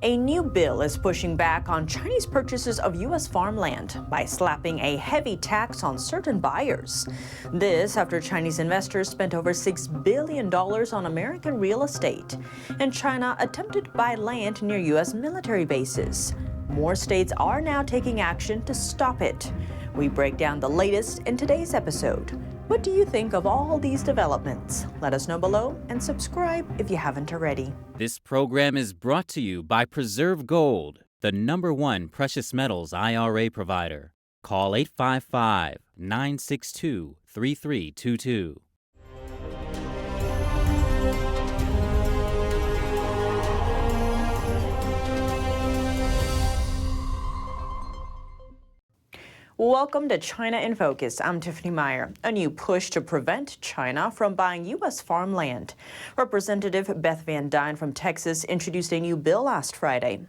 A new bill is pushing back on Chinese purchases of U.S. farmland by slapping a heavy tax on certain buyers. This after Chinese investors spent over $6 billion on American real estate, and China attempted to buy land near U.S. military bases. More states are now taking action to stop it. We break down the latest in today's episode. What do you think of all these developments? Let us know below and subscribe if you haven't already. This program is brought to you by Preserve Gold, the #1 precious metals IRA provider. Call 855-962-3322. Welcome to China in Focus. I'm Tiffany Meyer. A new push to prevent China from buying U.S. farmland. Representative Beth Van Dyne from Texas introduced a new bill last Friday.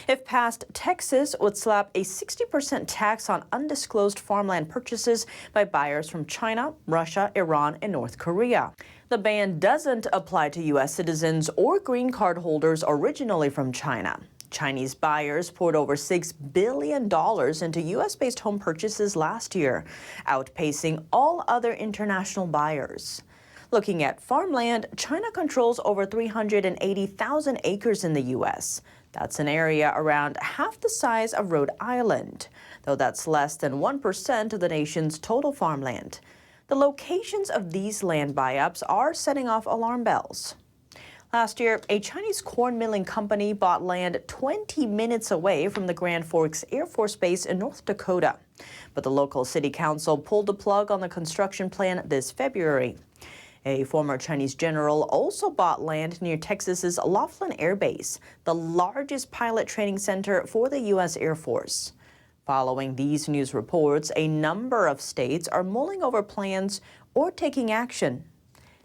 If passed, Texas would slap a 60% tax on undisclosed farmland purchases by buyers from China, Russia, Iran, and North Korea. The ban doesn't apply to U.S. citizens or green card holders originally from China. Chinese buyers poured over $6 billion into U.S.-based home purchases last year, outpacing all other international buyers. Looking at farmland, China controls over 380,000 acres in the U.S. That's an area around half the size of Rhode Island, though that's less than 1% of the nation's total farmland. The locations of these land buy-ups are setting off alarm bells. Last year, a Chinese corn milling company bought land 20 minutes away from the Grand Forks Air Force Base in North Dakota. But the local city council pulled the plug on the construction plan this February. A former Chinese general also bought land near Texas's Laughlin Air Base, the largest pilot training center for the U.S. Air Force. Following these news reports, a number of states are mulling over plans or taking action.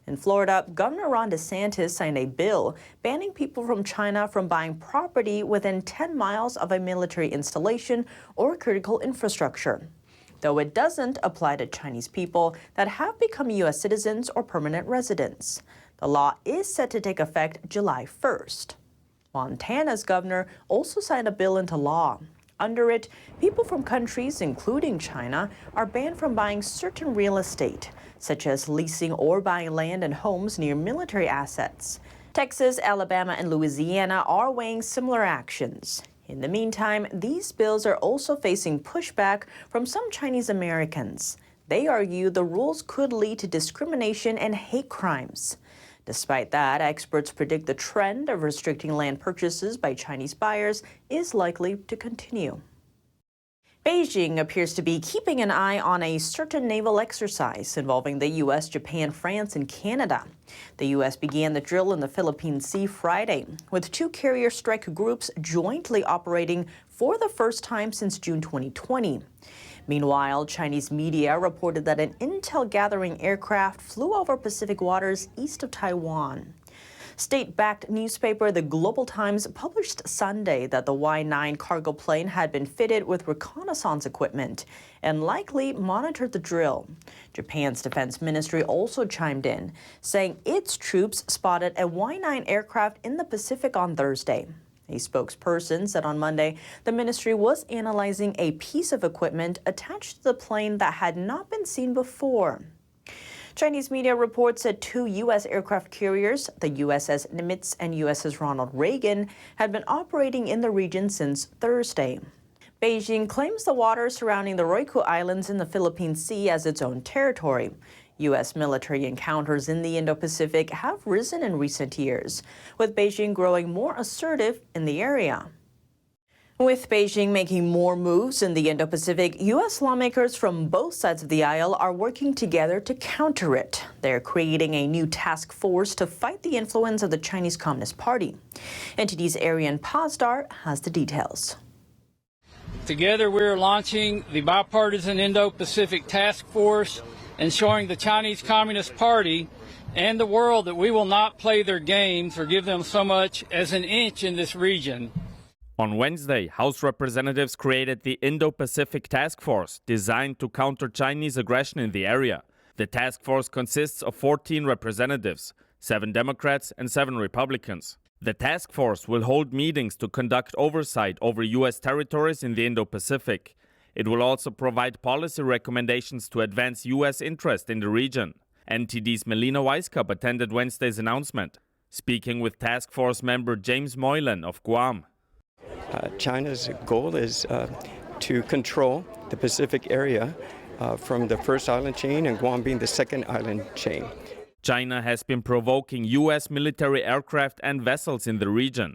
In Florida, Governor Ron DeSantis signed a bill banning people from China from buying property within 10 miles of a military installation or critical infrastructure, though it doesn't apply to Chinese people that have become U.S. citizens or permanent residents. The law is set to take effect July 1st. Montana's governor also signed a bill into law. Under it, people from countries, including China, are banned from buying certain real estate, such as leasing or buying land and homes near military assets. Texas, Alabama, and Louisiana are weighing similar actions. In the meantime, these bills are also facing pushback from some Chinese Americans. They argue the rules could lead to discrimination and hate crimes. Despite that, experts predict the trend of restricting land purchases by Chinese buyers is likely to continue. Beijing appears to be keeping an eye on a certain naval exercise involving the U.S., Japan, France, and Canada. The U.S. began the drill in the Philippine Sea Friday, with 2 carrier strike groups jointly operating for the first time since June 2020. Meanwhile, Chinese media reported that an Int'l gathering aircraft flew over Pacific waters east of Taiwan. State-backed newspaper The Global Times published Sunday that the Y-9 cargo plane had been fitted with reconnaissance equipment and likely monitored the drill. Japan's defense ministry also chimed in, saying its troops spotted a Y-9 aircraft in the Pacific on Thursday. A spokesperson said on Monday the ministry was analyzing a piece of equipment attached to the plane that had not been seen before. Chinese media reports that 2 U.S. aircraft carriers, the USS Nimitz and USS Ronald Reagan, had been operating in the region since Thursday. Beijing claims the waters surrounding the Ryukyu Islands in the Philippine Sea as its own territory. U.S. military encounters in the Indo-Pacific have risen in recent years, with Beijing growing more assertive in the area. With Beijing making more moves in the Indo-Pacific, U.S. lawmakers from both sides of the aisle are working together to counter it. They're creating a new task force to fight the influence of the Chinese Communist Party. NTD's Arian Pazdar has the details. Together, we're launching the Bipartisan Indo-Pacific Task Force, ensuring the Chinese Communist Party and the world that we will not play their games or give them so much as an inch in this region. On Wednesday, House representatives created the Indo-Pacific Task Force, designed to counter Chinese aggression in the area. The task force consists of 14 representatives, 7 Democrats and 7 Republicans. The task force will hold meetings to conduct oversight over U.S. territories in the Indo-Pacific. It will also provide policy recommendations to advance U.S. interest in the region. NTD's Melina Weisskopf attended Wednesday's announcement, speaking with task force member James Moylan of Guam. China's goal is to control the Pacific area from the first island chain and Guam being the second island chain. China has been provoking U.S. military aircraft and vessels in the region.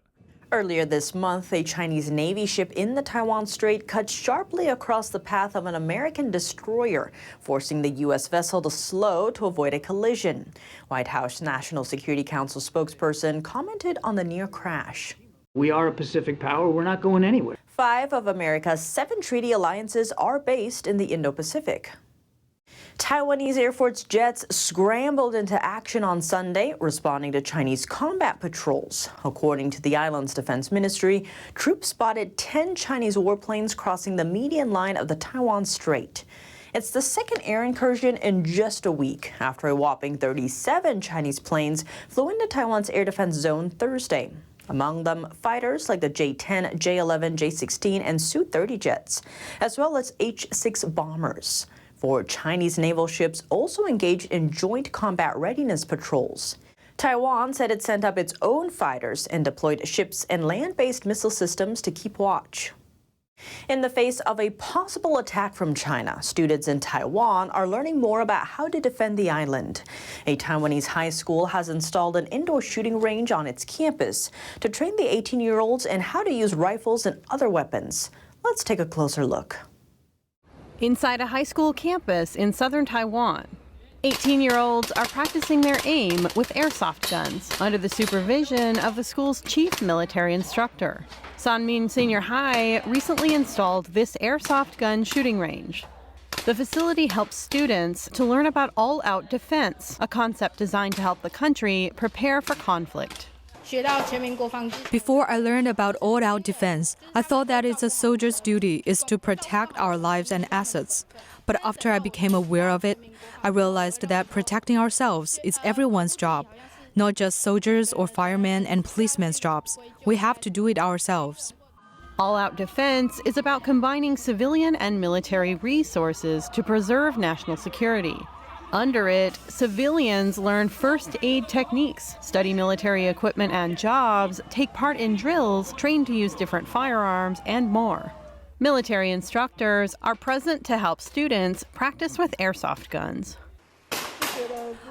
Earlier this month, a Chinese Navy ship in the Taiwan Strait cut sharply across the path of an American destroyer, forcing the U.S. vessel to slow to avoid a collision. White House National Security Council spokesperson commented on the near crash. We are a Pacific power. We're not going anywhere. 5 of America's 7 treaty alliances are based in the Indo-Pacific. Taiwanese Air Force jets scrambled into action on Sunday, responding to Chinese combat patrols. According to the island's defense ministry, troops spotted 10 Chinese warplanes crossing the median line of the Taiwan Strait. It's the second air incursion in just a week, after a whopping 37 Chinese planes flew into Taiwan's air defense zone Thursday. Among them, fighters like the J-10, J-11, J-16, and Su-30 jets, as well as H-6 bombers. 4 Chinese naval ships also engaged in joint combat readiness patrols. Taiwan said it sent up its own fighters and deployed ships and land-based missile systems to keep watch. In the face of a possible attack from China, students in Taiwan are learning more about how to defend the island. A Taiwanese high school has installed an indoor shooting range on its campus to train the 18-year-olds in how to use rifles and other weapons. Let's take a closer look. Inside a high school campus in southern Taiwan, 18-year-olds are practicing their aim with airsoft guns under the supervision of the school's chief military instructor. Sanmin Senior High recently installed this airsoft gun shooting range. The facility helps students to learn about all-out defense, a concept designed to help the country prepare for conflict. Before I learned about all-out defense, I thought that it's a soldier's duty is to protect our lives and assets. But after I became aware of it, I realized that protecting ourselves is everyone's job, not just soldiers or firemen and policemen's jobs. We have to do it ourselves. All-out defense is about combining civilian and military resources to preserve national security. Under it, civilians learn first aid techniques, study military equipment and jobs, take part in drills, train to use different firearms, and more. Military instructors are present to help students practice with airsoft guns.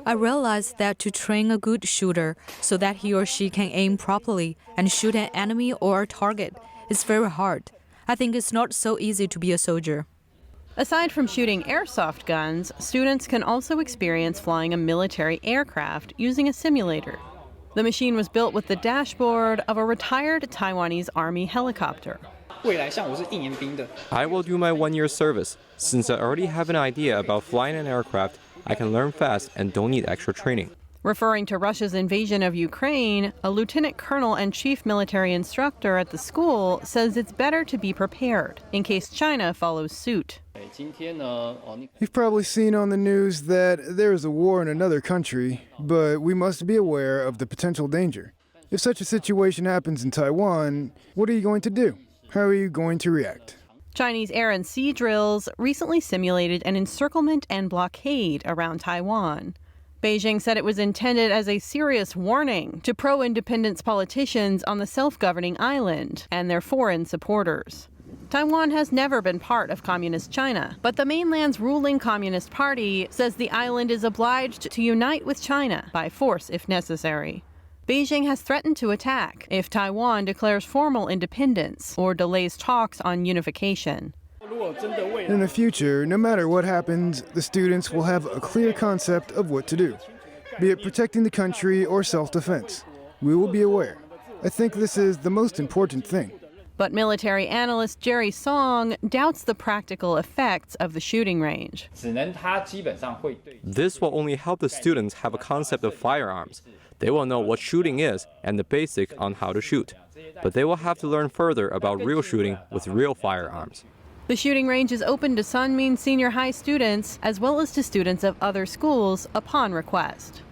I realized that to train a good shooter so that he or she can aim properly and shoot an enemy or a target is very hard. I think it's not so easy to be a soldier. Aside from shooting airsoft guns, students can also experience flying a military aircraft using a simulator. The machine was built with the dashboard of a retired Taiwanese Army helicopter. I will do my 1-year service. Since I already have an idea about flying an aircraft, I can learn fast and don't need extra training. Referring to Russia's invasion of Ukraine, a lieutenant colonel and chief military instructor at the school says it's better to be prepared in case China follows suit. You've probably seen on the news that there is a war in another country, but we must be aware of the potential danger. If such a situation happens in Taiwan, what are you going to do? How are you going to react? Chinese air and sea drills recently simulated an encirclement and blockade around Taiwan. Beijing said it was intended as a serious warning to pro-independence politicians on the self-governing island and their foreign supporters. Taiwan has never been part of Communist China, but the mainland's ruling Communist Party says the island is obliged to unite with China by force if necessary. Beijing has threatened to attack if Taiwan declares formal independence or delays talks on unification. In the future, no matter what happens, the students will have a clear concept of what to do, be it protecting the country or self-defense. We will be aware. I think this is the most important thing. But military analyst Jerry Song doubts the practical effects of the shooting range. This will only help the students have a concept of firearms. They will know what shooting is and the basic on how to shoot. But they will have to learn further about real shooting with real firearms. The shooting range is open to Sanmin Senior High students as well as to students of other schools upon request.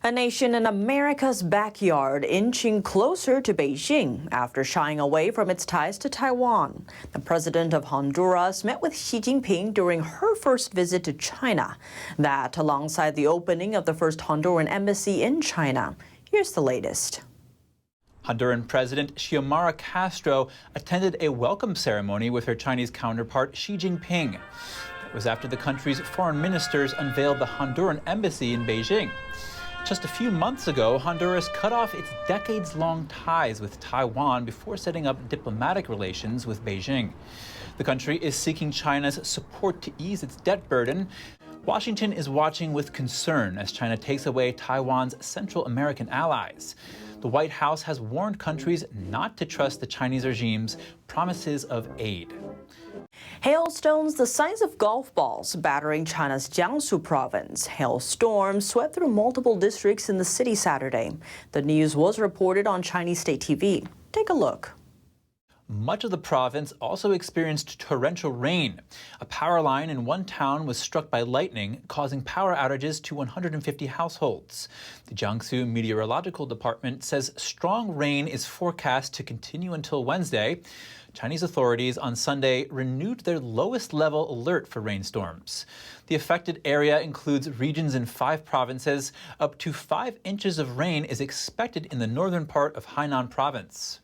A nation in America's backyard inching closer to Beijing after shying away from its ties to Taiwan. The president of Honduras met with Xi Jinping during her first visit to China. That alongside the opening of the first Honduran embassy in China. Here's the latest. Honduran President Xiomara Castro attended a welcome ceremony with her Chinese counterpart Xi Jinping. It was after the country's foreign ministers unveiled the Honduran embassy in Beijing. Just a few months ago, Honduras cut off its decades-long ties with Taiwan before setting up diplomatic relations with Beijing. The country is seeking China's support to ease its debt burden. Washington is watching with concern as China takes away Taiwan's Central American allies. The White House has warned countries not to trust the Chinese regime's promises of aid. Hailstones the size of golf balls battering China's Jiangsu province. Hailstorms swept through multiple districts in the city Saturday. The news was reported on Chinese state TV. Take a look. Much of the province also experienced torrential rain. A power line in one town was struck by lightning, causing power outages to 150 households. The Jiangsu Meteorological Department says strong rain is forecast to continue until Wednesday. Chinese authorities on Sunday renewed their lowest level alert for rainstorms. The affected area includes regions in 5 provinces. Up to 5 inches of rain is expected in the northern part of Hainan province.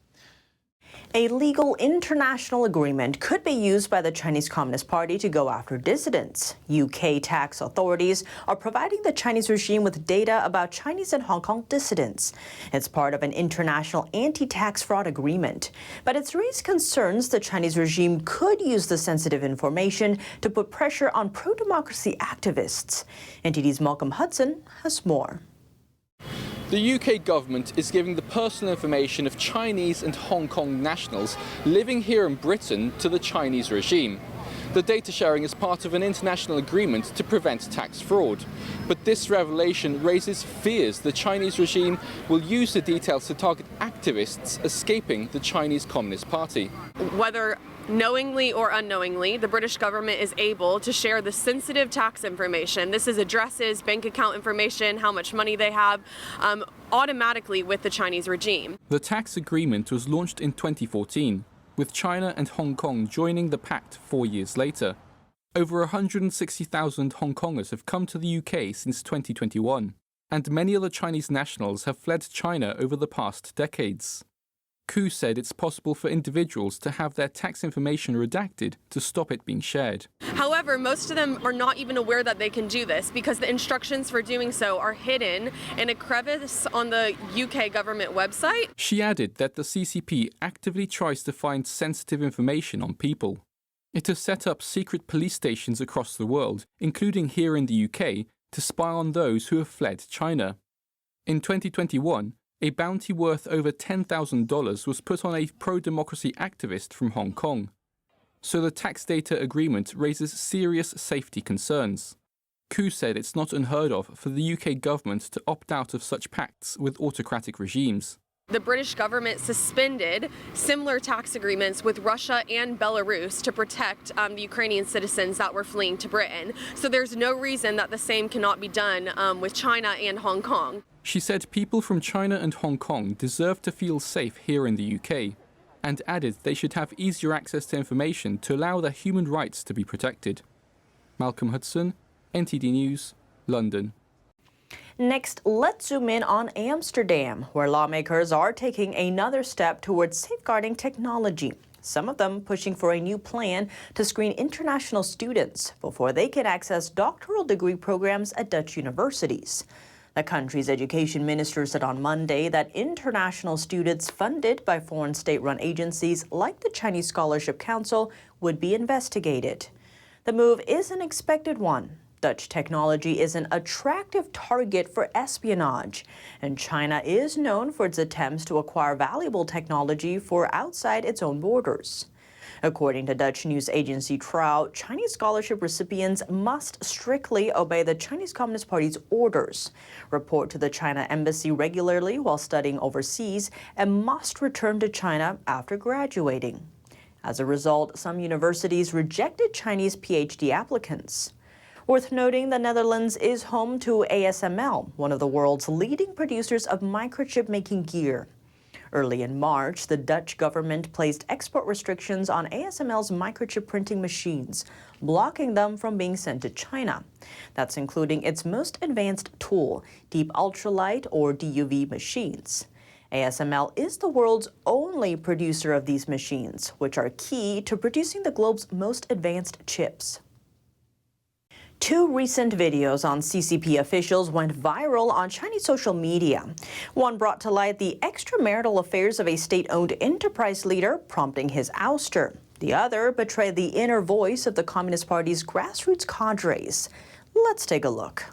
A legal international agreement could be used by the Chinese Communist Party to go after dissidents. UK tax authorities are providing the Chinese regime with data about Chinese and Hong Kong dissidents. It's part of an international anti-tax fraud agreement. But it's raised concerns the Chinese regime could use the sensitive information to put pressure on pro-democracy activists. NTD's Malcolm Hudson has more. The UK government is giving the personal information of Chinese and Hong Kong nationals living here in Britain to the Chinese regime. The data sharing is part of an international agreement to prevent tax fraud. But this revelation raises fears the Chinese regime will use the details to target activists escaping the Chinese Communist Party. Whether knowingly or unknowingly, the British government is able to share the sensitive tax information. This is addresses, bank account information, how much money they have, automatically with the Chinese regime. The tax agreement was launched in 2014, with China and Hong Kong joining the pact 4 years later. Over 160,000 Hong Kongers have come to the UK since 2021, and many other Chinese nationals have fled China over the past decades. Ku said it's possible for individuals to have their tax information redacted to stop it being shared. However, most of them are not even aware that they can do this because the instructions for doing so are hidden in a crevice on the UK government website. She added that the CCP actively tries to find sensitive information on people. It has set up secret police stations across the world, including here in the UK, to spy on those who have fled China. In 2021, a bounty worth over $10,000 was put on a pro-democracy activist from Hong Kong. So the tax data agreement raises serious safety concerns. Ku said it's not unheard of for the UK government to opt out of such pacts with autocratic regimes. The British government suspended similar tax agreements with Russia and Belarus to protect the Ukrainian citizens that were fleeing to Britain. So there's no reason that the same cannot be done with China and Hong Kong. She said people from China and Hong Kong deserve to feel safe here in the UK, and added they should have easier access to information to allow their human rights to be protected. Malcolm Hudson, NTD News, London. Next, let's zoom in on Amsterdam, where lawmakers are taking another step towards safeguarding technology. Some of them pushing for a new plan to screen international students before they can access doctoral degree programs at Dutch universities. The country's education minister said on Monday that international students funded by foreign state-run agencies like the Chinese Scholarship Council would be investigated. The move is an expected one. Dutch technology is an attractive target for espionage, and China is known for its attempts to acquire valuable technology for outside its own borders. According to Dutch news agency Trouw, Chinese scholarship recipients must strictly obey the Chinese Communist Party's orders, report to the China embassy regularly while studying overseas, and must return to China after graduating. As a result, some universities rejected Chinese PhD applicants. Worth noting, the Netherlands is home to ASML, one of the world's leading producers of microchip-making gear. Early in March, the Dutch government placed export restrictions on ASML's microchip printing machines, blocking them from being sent to China. That's including its most advanced tool, deep ultralight or DUV machines. ASML is the world's only producer of these machines, which are key to producing the globe's most advanced chips. Two recent videos on CCP officials went viral on Chinese social media. One brought to light the extramarital affairs of a state-owned enterprise leader, prompting his ouster. The other betrayed the inner voice of the Communist Party's grassroots cadres. Let's take a look.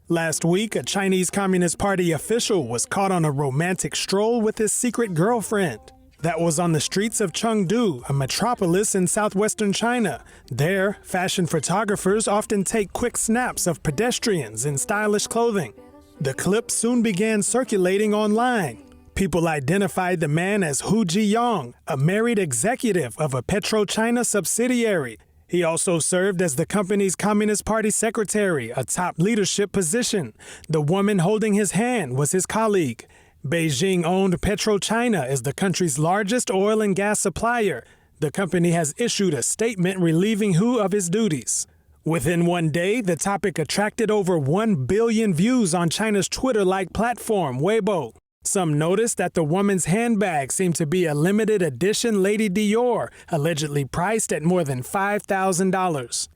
Last week, a Chinese Communist Party official was caught on a romantic stroll with his secret girlfriend. That was on the streets of Chengdu, a metropolis in southwestern China. There, fashion photographers often take quick snaps of pedestrians in stylish clothing. The clip soon began circulating online. People identified the man as Hu Jiyong, a married executive of a PetroChina subsidiary. He also served as the company's Communist Party secretary, a top leadership position. The woman holding his hand was his colleague. Beijing-owned PetroChina is the country's largest oil and gas supplier. The company has issued a statement relieving Hu of his duties. Within one day, the topic attracted over 1 billion views on China's Twitter-like platform, Weibo. Some noticed that the woman's handbag seemed to be a limited edition Lady Dior, allegedly priced at more than $5,000.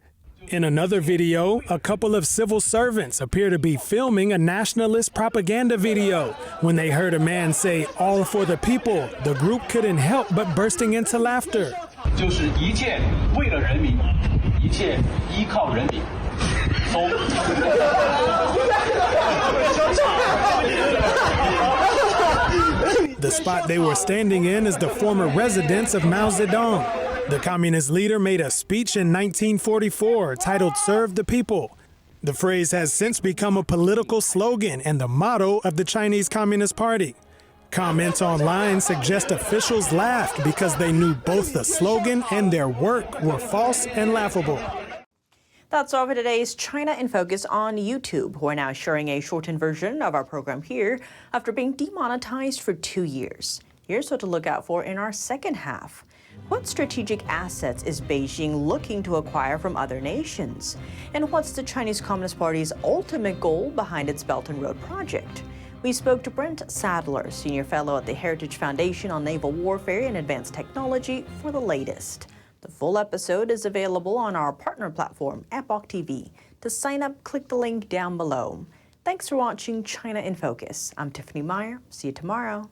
In another video, a couple of civil servants appear to be filming a nationalist propaganda video. When they heard a man say, "All for the people," the group couldn't help but bursting into laughter. The spot they were standing in is the former residence of Mao Zedong. The communist leader made a speech in 1944 titled "Serve the People." The phrase has since become a political slogan and the motto of the Chinese Communist Party. Comments online suggest officials laughed because they knew both the slogan and their work were false and laughable. That's all for today's China in Focus on YouTube. We're now sharing a shortened version of our program here after being demonetized for 2 years. Here's what to look out for in our second half. What strategic assets is Beijing looking to acquire from other nations? And what's the Chinese Communist Party's ultimate goal behind its Belt and Road project? We spoke to Brent Sadler, Senior Fellow at the Heritage Foundation on Naval Warfare and Advanced Technology, for the latest. The full episode is available on our partner platform, Epoch TV. To sign up, click the link down below. Thanks for watching China in Focus. I'm Tiffany Meyer. See you tomorrow.